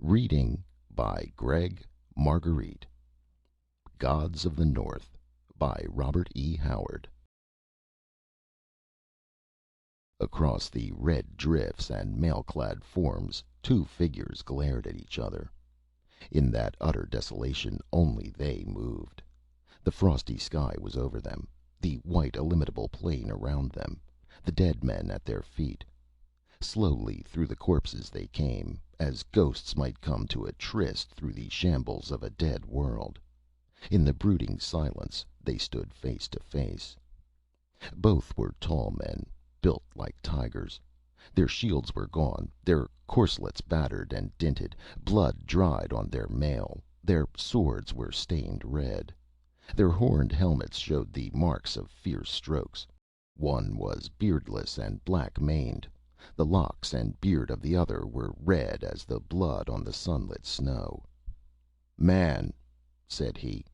Reading by Greg Marguerite. Gods of the North by Robert E. Howard. Across the red drifts and mail-clad forms, two figures glared at each other. In that utter desolation only they moved. The frosty sky was over them, the white illimitable plain around them, the dead men at their feet. Slowly through the corpses they came, as ghosts might come to a tryst through the shambles of a dead world. In the brooding silence they stood face to face. Both were tall men, built like tigers. Their shields were gone, their corselets battered and dinted, blood dried on their mail, their swords were stained red. Their horned helmets showed the marks of fierce strokes. One was beardless and black-maned. The locks and beard of the other were red as the blood on the sunlit snow. "Man," said he,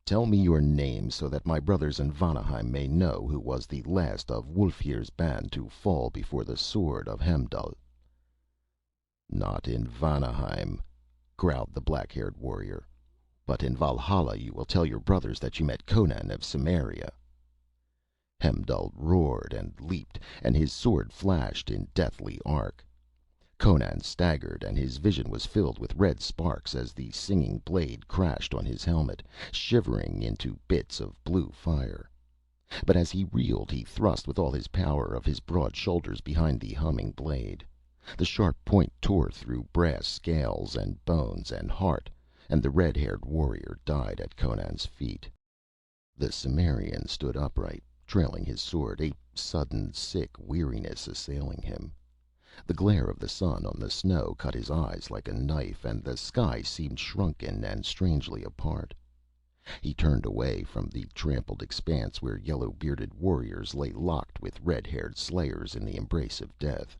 "tell me your name, so that my brothers in Vanaheim may know who was the last of Wulfhere's band to fall before the sword of Heimdall." "Not in Vanaheim," growled the black-haired warrior. "But in Valhalla you will tell your brothers that you met Conan of Cimmeria." Heimdall roared and leaped, and his sword flashed in deathly arc. Conan staggered, and his vision was filled with red sparks as the singing blade crashed on his helmet, shivering into bits of blue fire. But as he reeled, he thrust with all his power of his broad shoulders behind the humming blade. The sharp point tore through brass scales and bones and heart, and the red-haired warrior died at Conan's feet. The Cimmerian stood upright, trailing his sword, a sudden sick weariness assailing him. The glare of the sun on the snow cut his eyes like a knife, and the sky seemed shrunken and strangely apart. He turned away from the trampled expanse where yellow-bearded warriors lay locked with red-haired slayers in the embrace of death.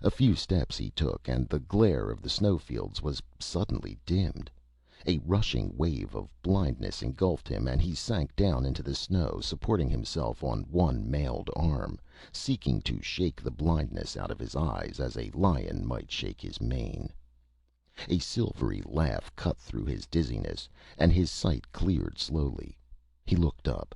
A few steps he took, and the glare of the snowfields was suddenly dimmed. A rushing wave of blindness engulfed him, and he sank down into the snow, supporting himself on one mailed arm, seeking to shake the blindness out of his eyes as a lion might shake his mane. A silvery laugh cut through his dizziness, and his sight cleared slowly. He looked up.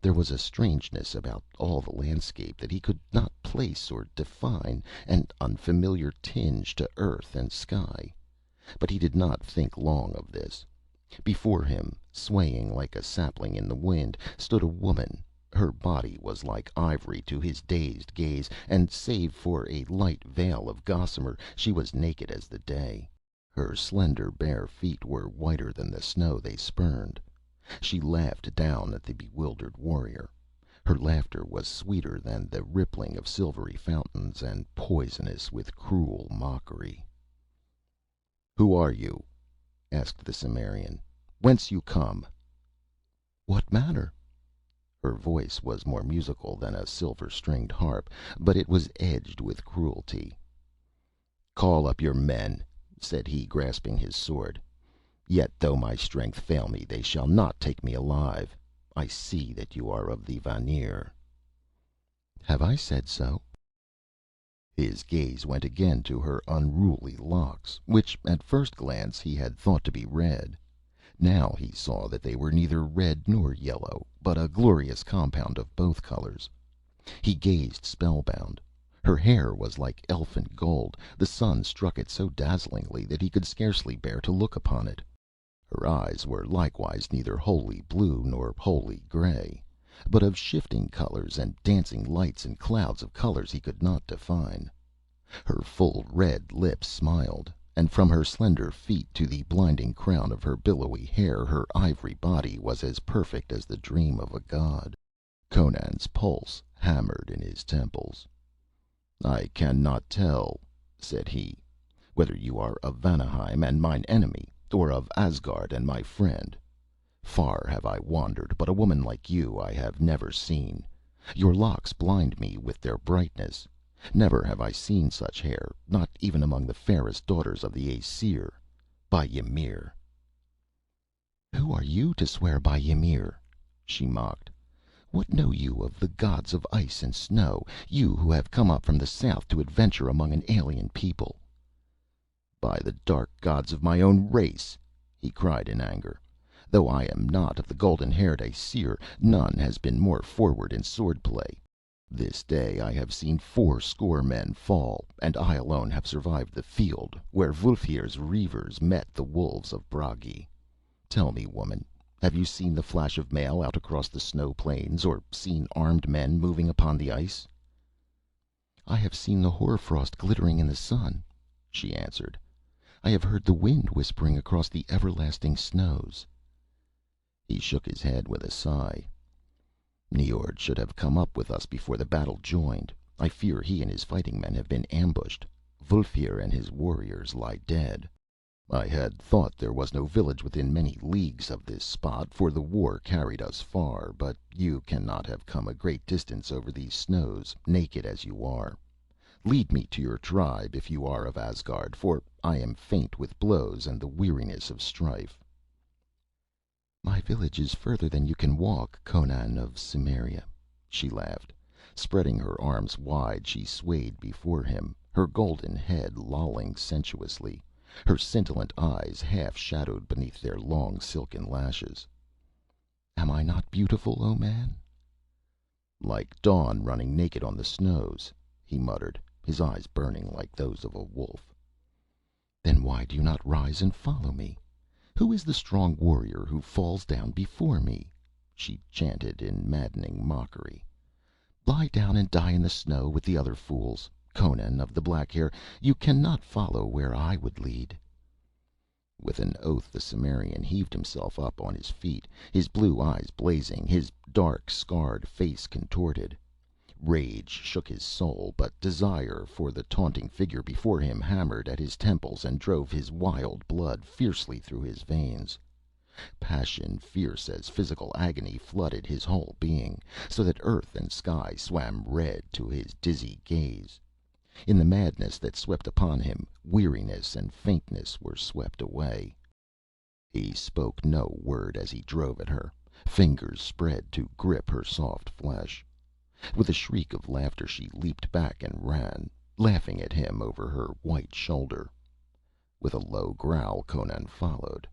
There was a strangeness about all the landscape that he could not place or define, an unfamiliar tinge to earth and sky. But he did not think long of this. Before him, swaying like a sapling in the wind, stood a woman. Her body was like ivory to his dazed gaze, and save for a light veil of gossamer, she was naked as the day. Her slender bare feet were whiter than the snow they spurned. She laughed down at the bewildered warrior. Her laughter was sweeter than the rippling of silvery fountains, and poisonous with cruel mockery. "Who are you?" asked the Cimmerian. "Whence you come?" "What matter?" Her voice was more musical than a silver-stringed harp, but it was edged with cruelty. "Call up your men," said he, grasping his sword. "Yet though my strength fail me, they shall not take me alive. I see that you are of the Vanir." "Have I said so?" His gaze went again to her unruly locks, which at first glance he had thought to be red. Now he saw that they were neither red nor yellow, but a glorious compound of both colors. He gazed spellbound. Her hair was like elfin gold. The sun struck it so dazzlingly that he could scarcely bear to look upon it. Her eyes were likewise neither wholly blue nor wholly gray, but of shifting colors and dancing lights and clouds of colors he could not define. Her full red lips smiled, and from her slender feet to the blinding crown of her billowy hair her ivory body was as perfect as the dream of a god. Conan's pulse hammered in his temples. "I cannot tell," said he, "whether you are of Vanaheim and mine enemy, or of Asgard and my friend. Far have I wandered, but a woman like you I have never seen. Your locks blind me with their brightness. Never have I seen such hair, not even among the fairest daughters of the Aesir. By Ymir!" "Who are you to swear by Ymir?" she mocked. "What know you of the gods of ice and snow, you who have come up from the south to adventure among an alien people?" "By the dark gods of my own race," he cried in anger, "though I am not of the golden haired Aesir, none has been more forward in sword play. This day I have seen 80 men fall, and I alone have survived the field where Wulfhere's reavers met the wolves of Bragi. Tell me, woman, have you seen the flash of mail out across the snow plains, or seen armed men moving upon the ice?" "I have seen the hoarfrost glittering in the sun," she answered. "I have heard the wind whispering across the everlasting snows." He shook his head with a sigh. "Niord should have come up with us before the battle joined. I fear he and his fighting men have been ambushed. Wulfhere and his warriors lie dead. I had thought there was no village within many leagues of this spot, for the war carried us far, but you cannot have come a great distance over these snows, naked as you are. Lead me to your tribe, if you are of Asgard, for I am faint with blows and the weariness of strife." "My village is further than you can walk, Conan of Cimmeria," she laughed. Spreading her arms wide, she swayed before him, her golden head lolling sensuously, her scintillant eyes half shadowed beneath their long silken lashes. "Am I not beautiful, O man?" "Like dawn running naked on the snows," he muttered, his eyes burning like those of a wolf. "Then why do you not rise and follow me? Who is the strong warrior who falls down before me?" she chanted in maddening mockery. "Lie down and die in the snow with the other fools. Conan of the black hair, you cannot follow where I would lead." With an oath the Cimmerian heaved himself up on his feet, his blue eyes blazing, his dark, scarred face contorted. Rage shook his soul, but desire for the taunting figure before him hammered at his temples and drove his wild blood fiercely through his veins. Passion fierce as physical agony flooded his whole being, so that earth and sky swam red to his dizzy gaze. In the madness that swept upon him, weariness and faintness were swept away. He spoke no word as he drove at her, fingers spread to grip her soft flesh. With a shriek of laughter she leaped back and ran, laughing at him over her white shoulder. With a low growl Conan followed.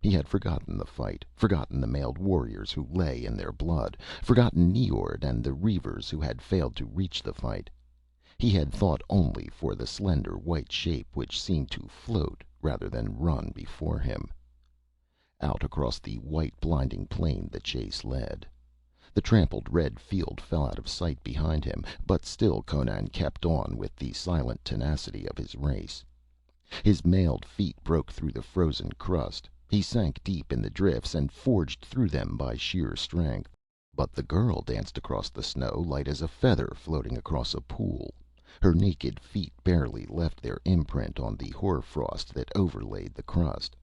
He had forgotten the fight, forgotten the mailed warriors who lay in their blood, forgotten Niord and the reavers who had failed to reach the fight. He had thought only for the slender white shape which seemed to float rather than run before him. Out across the white blinding plain the chase led. The trampled red field fell out of sight behind him, but still Conan kept on with the silent tenacity of his race. His mailed feet broke through the frozen crust. He sank deep in the drifts and forged through them by sheer strength. But the girl danced across the snow light as a feather floating across a pool. Her naked feet barely left their imprint on the hoarfrost that overlaid the crust.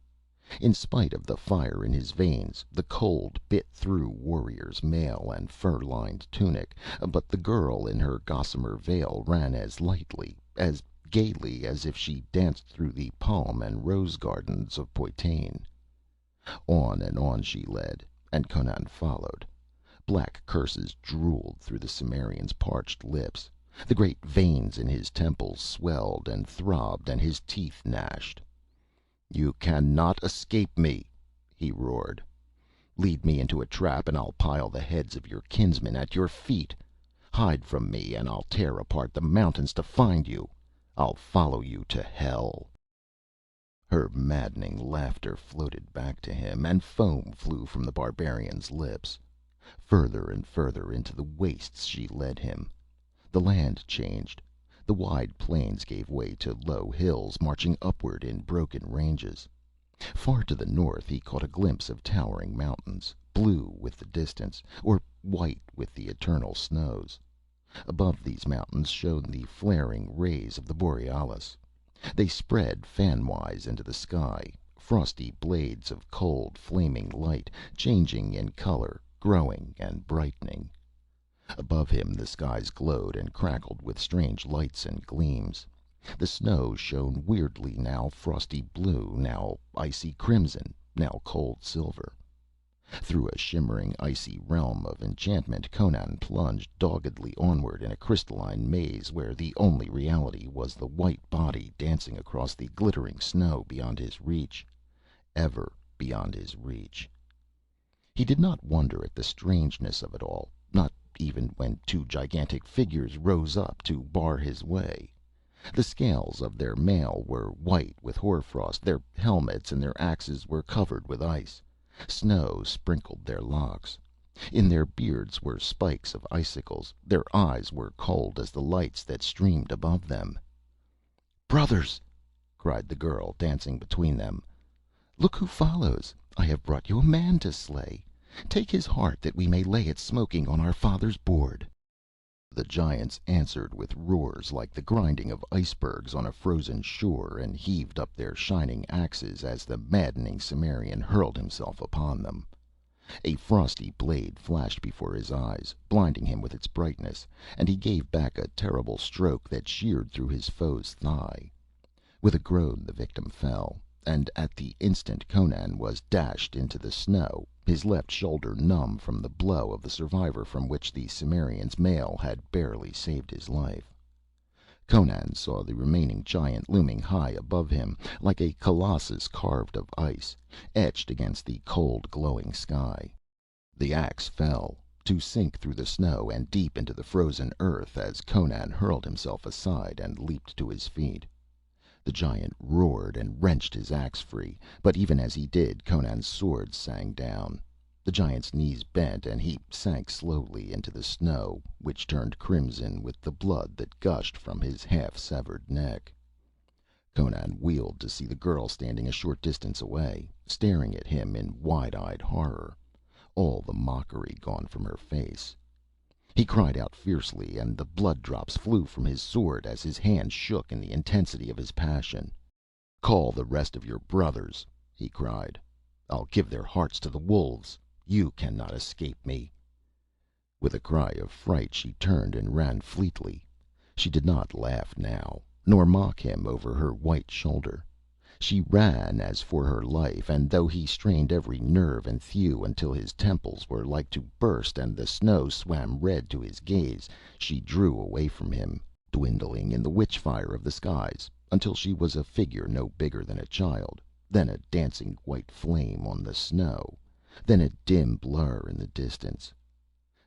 In spite of the fire in his veins, the cold bit through warrior's mail and fur-lined tunic, but the girl in her gossamer veil ran as lightly, as gaily as if she danced through the palm and rose gardens of Poitain. On and on she led, and Conan followed. Black curses drooled through the Cimmerian's parched lips. The great veins in his temples swelled and throbbed, and his teeth gnashed. "You cannot escape me!" he roared. "Lead me into a trap, and I'll pile the heads of your kinsmen at your feet. Hide from me, and I'll tear apart the mountains to find you. I'll follow you to hell." Her maddening laughter floated back to him, and foam flew from the barbarian's lips. Further and further into the wastes she led him. The land changed. The wide plains gave way to low hills, marching upward in broken ranges. Far to the north he caught a glimpse of towering mountains, blue with the distance, or white with the eternal snows. Above these mountains shone the flaring rays of the Borealis. They spread fanwise into the sky, frosty blades of cold, flaming light, changing in color, growing and brightening. Above him the skies glowed and crackled with strange lights and gleams. The snow shone weirdly, now frosty blue, now icy crimson, now cold silver. Through a shimmering, icy realm of enchantment Conan plunged doggedly onward in a crystalline maze where the only reality was the white body dancing across the glittering snow beyond his reach, ever beyond his reach. He did not wonder at the strangeness of it all, not even when two gigantic figures rose up to bar his way. The scales of their mail were white with hoarfrost, their helmets and their axes were covered with ice. Snow sprinkled their locks. In their beards were spikes of icicles. Their eyes were cold as the lights that streamed above them. "Brothers!" cried the girl, dancing between them. "Look who follows! I have brought you a man to slay. Take his heart that we may lay it smoking on our father's board." The giants answered with roars like the grinding of icebergs on a frozen shore, and heaved up their shining axes as the maddening Cimmerian hurled himself upon them. A frosty blade flashed before his eyes, blinding him with its brightness, and he gave back a terrible stroke that sheared through his foe's thigh. With a groan the victim fell, and at the instant Conan was dashed into the snow, his left shoulder numb from the blow of the survivor from which the Cimmerian's mail had barely saved his life. Conan saw the remaining giant looming high above him, like a colossus carved of ice, etched against the cold, glowing sky. The axe fell, to sink through the snow and deep into the frozen earth as Conan hurled himself aside and leaped to his feet. The giant roared and wrenched his axe free, but even as he did, Conan's sword sang down. The giant's knees bent, and he sank slowly into the snow, which turned crimson with the blood that gushed from his half-severed neck. Conan wheeled to see the girl standing a short distance away, staring at him in wide-eyed horror, all the mockery gone from her face. He cried out fiercely, and the blood drops flew from his sword as his hand shook in the intensity of his passion. "Call the rest of your brothers," he cried. "I'll give their hearts to the wolves. You cannot escape me." With a cry of fright she turned and ran fleetly. She did not laugh now, nor mock him over her white shoulder. She ran as for her life, and though he strained every nerve and thew until his temples were like to burst and the snow swam red to his gaze, she drew away from him, dwindling in the witch fire of the skies, until she was a figure no bigger than a child, then a dancing white flame on the snow, then a dim blur in the distance.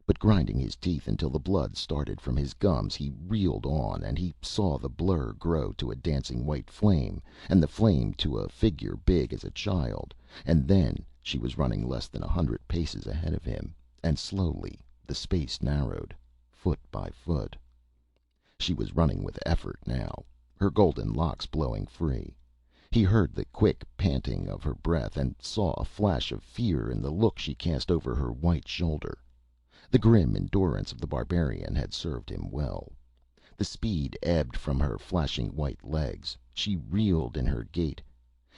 But grinding his teeth until the blood started from his gums, he reeled on, and he saw the blur grow to a dancing white flame, and the flame to a figure big as a child, and then she was running less than 100 paces ahead of him, and slowly the space narrowed, foot by foot. She was running with effort now, her golden locks blowing free. He heard the quick panting of her breath, and saw a flash of fear in the look she cast over her white shoulder. The grim endurance of the barbarian had served him well. The speed ebbed from her flashing white legs. She reeled in her gait.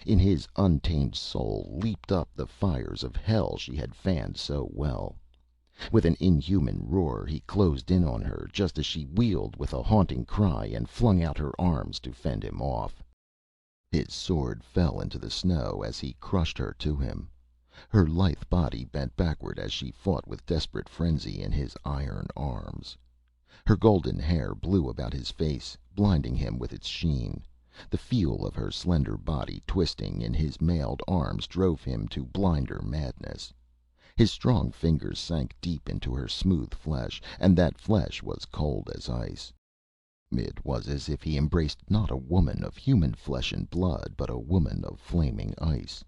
In his untamed soul leaped up the fires of hell she had fanned so well. With an inhuman roar he closed in on her, just as she wheeled with a haunting cry and flung out her arms to fend him off. His sword fell into the snow as he crushed her to him. Her lithe body bent backward as she fought with desperate frenzy in his iron arms. Her golden hair blew about his face, blinding him with its sheen. The feel of her slender body twisting in his mailed arms drove him to blinder madness. His strong fingers sank deep into her smooth flesh, and that flesh was cold as ice. It was as if he embraced not a woman of human flesh and blood, but a woman of flaming ice.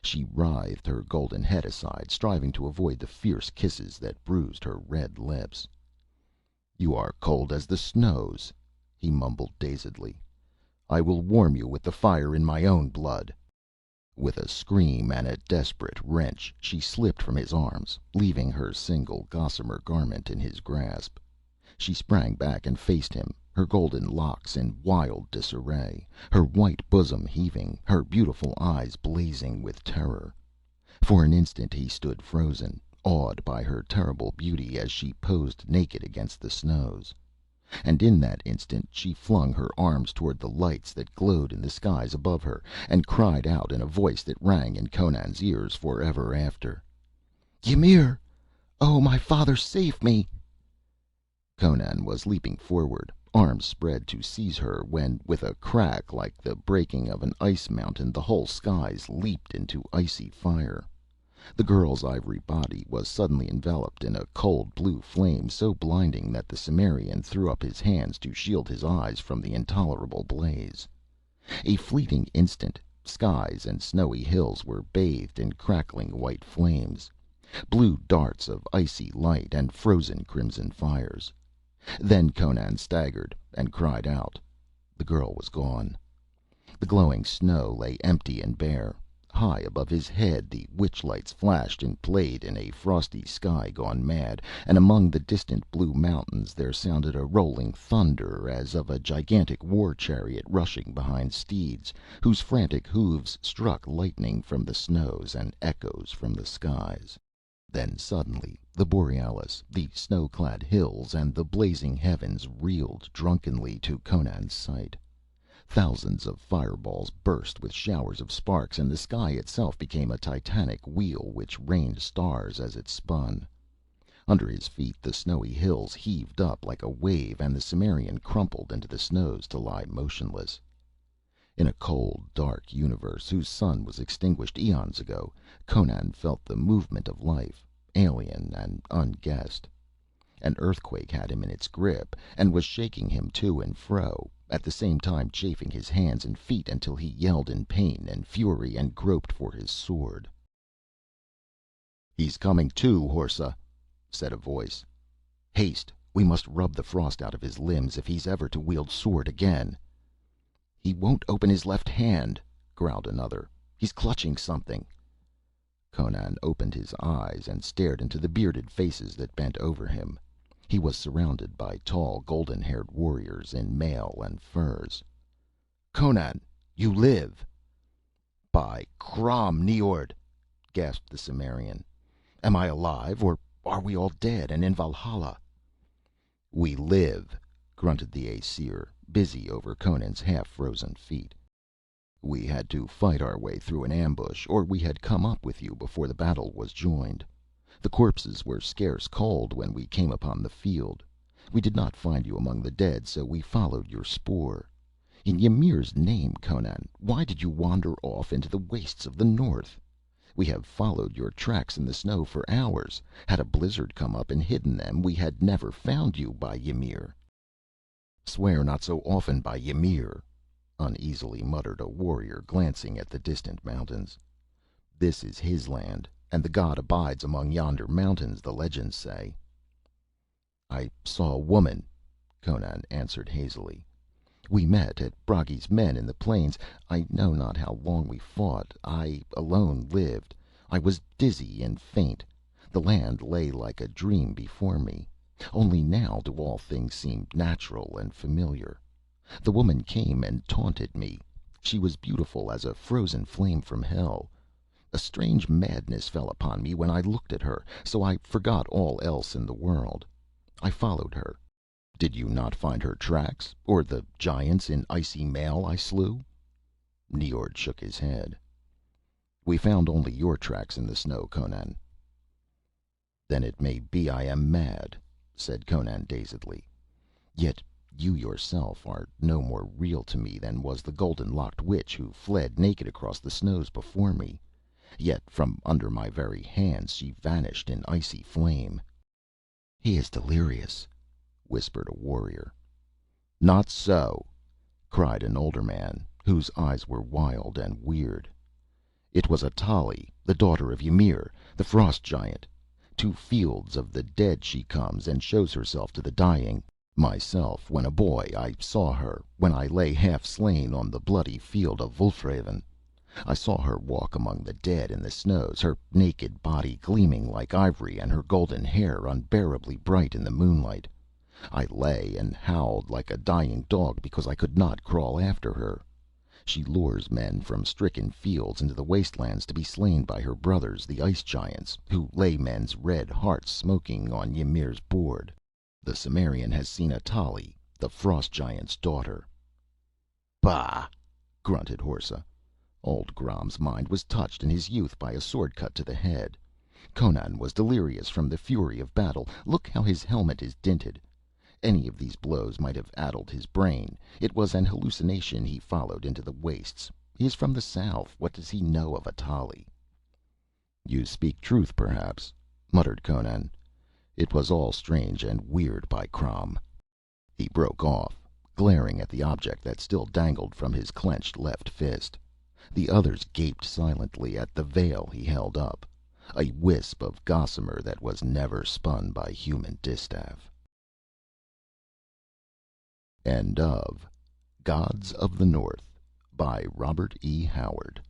She writhed her golden head aside, striving to avoid the fierce kisses that bruised her red lips. "You are cold as the snows," he mumbled dazedly. "I will warm you with the fire in my own blood." With a scream and a desperate wrench, she slipped from his arms, leaving her single gossamer garment in his grasp. She sprang back and faced him, her golden locks in wild disarray, her white bosom heaving, her beautiful eyes blazing with terror. For an instant he stood frozen, awed by her terrible beauty as she posed naked against the snows. And in that instant she flung her arms toward the lights that glowed in the skies above her, and cried out in a voice that rang in Conan's ears forever after. Ymir! Oh, my father, save me!" Conan was leaping forward, arms spread to seize her, when, with a crack like the breaking of an ice mountain, the whole skies leaped into icy fire. The girl's ivory body was suddenly enveloped in a cold blue flame so blinding that the Cimmerian threw up his hands to shield his eyes from the intolerable blaze. A fleeting instant, skies and snowy hills were bathed in crackling white flames, blue darts of icy light, and frozen crimson fires. Then Conan staggered and cried out. The girl was gone. The glowing snow lay empty and bare. High above his head the witch-lights flashed and played in a frosty sky gone mad, and among the distant blue mountains there sounded a rolling thunder as of a gigantic war-chariot rushing behind steeds, whose frantic hoofs struck lightning from the snows and echoes from the skies. Then suddenly the Borealis, the snow-clad hills, and the blazing heavens reeled drunkenly to Conan's sight. Thousands of fireballs burst with showers of sparks, and the sky itself became a titanic wheel which rained stars as it spun. Under his feet the snowy hills heaved up like a wave, and the Cimmerian crumpled into the snows to lie motionless. In a cold, dark universe, whose sun was extinguished eons ago, Conan felt the movement of life, alien and unguessed. An earthquake had him in its grip, and was shaking him to and fro, at the same time chafing his hands and feet until he yelled in pain and fury, and groped for his sword. "He's coming to, Horsa," said a voice. "Haste! We must rub the frost out of his limbs if he's ever to wield sword again." "He won't open his left hand," growled another. "He's clutching something." Conan opened his eyes and stared into the bearded faces that bent over him. He was surrounded by tall, golden-haired warriors in mail and furs. "Conan, you live!" "By Crom, Niord!" gasped the Cimmerian. "Am I alive, or are we all dead and in Valhalla?" "We live," grunted the Aesir, busy over Conan's half-frozen feet. "We had to fight our way through an ambush, or we had come up with you before the battle was joined. The corpses were scarce cold when we came upon the field. We did not find you among the dead, so we followed your spoor. In Ymir's name, Conan, why did you wander off into the wastes of the north? We have followed your tracks in the snow for hours. Had a blizzard come up and hidden them, we had never found you by Ymir." "Swear not so often by Ymir," uneasily muttered a warrior, glancing at the distant mountains. "This is his land, and the god abides among yonder mountains, the legends say." "I saw a woman," Conan answered hazily. "We met at Bragi's men in the plains. I know not how long we fought. I alone lived. I was dizzy and faint. The land lay like a dream before me. Only now do all things seem natural and familiar. The woman came and taunted me. She was beautiful as a frozen flame from hell. A strange madness fell upon me when I looked at her, so I forgot all else in the world. I followed her. Did you not find her tracks, or the giants in icy mail I slew?" Niord shook his head. "We found only your tracks in the snow, Conan." "Then it may be I am mad," said Conan dazedly. "Yet you yourself are no more real to me than was the golden-locked witch who fled naked across the snows before me. Yet from under my very hands she vanished in icy flame." "He is delirious," whispered a warrior. "Not so!" cried an older man, whose eyes were wild and weird. "It was Atali, the daughter of Ymir, the frost giant. To fields of the dead she comes, and shows herself to the dying. Myself, when a boy, I saw her, when I lay half slain on the bloody field of Wulfraven. I saw her walk among the dead in the snows, her naked body gleaming like ivory, and her golden hair unbearably bright in the moonlight. I lay and howled like a dying dog because I could not crawl after her. She lures men from stricken fields into the wastelands to be slain by her brothers, the ice giants, who lay men's red hearts smoking on Ymir's board. The Cimmerian has seen Atali, the frost giant's daughter." "Bah!" grunted Horsa. Old Grom's mind was touched in his youth by a sword cut to the head. Conan was delirious from the fury of battle. Look how his helmet is dinted. Any of these blows might have addled his brain. It was an hallucination he followed into the wastes. He is from the south. What does he know of Atali?" "You speak truth, perhaps," muttered Conan. "It was all strange and weird, by Crom." He broke off, glaring at the object that still dangled from his clenched left fist. The others gaped silently at the veil he held up, a wisp of gossamer that was never spun by human distaff. End of Gods of the North by Robert E. Howard.